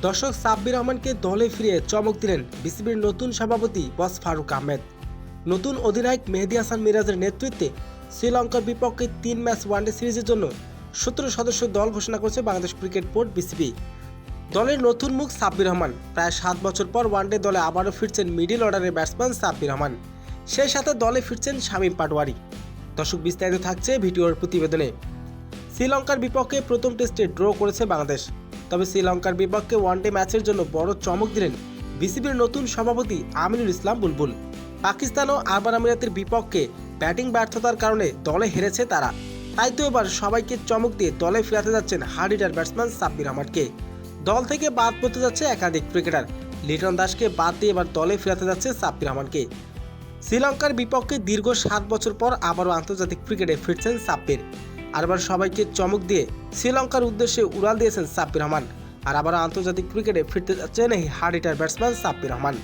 দর্শক সাব্বির রহমানকে দলে ফিরিয়ে চমক দিলেন বিসিবির নতুন সভাপতি বস ফারুক আহমেদ। নতুন অধিনায়ক মেহেদী হাসান মিরাজের নেতৃত্বে শ্রীলঙ্কার বিপক্ষে 3 ম্যাচ ওয়ানডে সিরিজের জন্য 17 সদস্য দল ঘোষণা করেছে বাংলাদেশ ক্রিকেট বোর্ড বিসিবি। দলের নতুন মুখ সাব্বির রহমান। প্রায় 7 বছর পর ওয়ানডে দলে আবারও ফিরছেন মিডল অর্ডারের ব্যাটসম্যান সাব্বির রহমান। সেই সাথে দলে ফিরছেন শামীম পাটোয়ারি। দর্শক বিস্তারিত থাকছে ভিডিওর প্রতিবেদনে। শ্রীলঙ্কার বিপক্ষে প্রথম টেস্টে ড্র করেছে বাংলাদেশ। তবে শ্রীলঙ্কার বিপক্ষে ওয়ানডে ম্যাচের জন্য বড় চমক দিলেন বিসিবির নতুন সভাপতি আমিনুল ইসলাম বুলবুল। পাকিস্তান ও আরব আমিরাতের বিপক্ষে ব্যাটিং ব্যর্থতার কারণে দলে হেরেছে তারা। তাই তো এবার সবাইকে চমক দিয়ে দলে ফেরাতে যাচ্ছেন হার্ড হিটার ব্যাটসম্যান সাব্বির রহমানকে। দল থেকে বাদ পড়তে যাচ্ছে একাধিক ক্রিকেটার। লিটন দাসকে বাদ দিয়ে এবার দলে ফেরাতে যাচ্ছে সাব্বির রহমানকে। শ্রীলঙ্কার বিপক্ষে দীর্ঘ 7 বছর পর আবারও আন্তর্জাতিক ক্রিকেটে ফিরছেন সাব্বির। আর এবার সবাইকে চমক দিয়ে শ্রীলঙ্কার উদ্দেশ্যে উড়াল দিয়েছেন সাব্বির রহমান। আর আবার আন্তর্জাতিক ক্রিকেটে ফিরতে যাচ্ছেন এই hard hitter batsman Sabbir Rahman.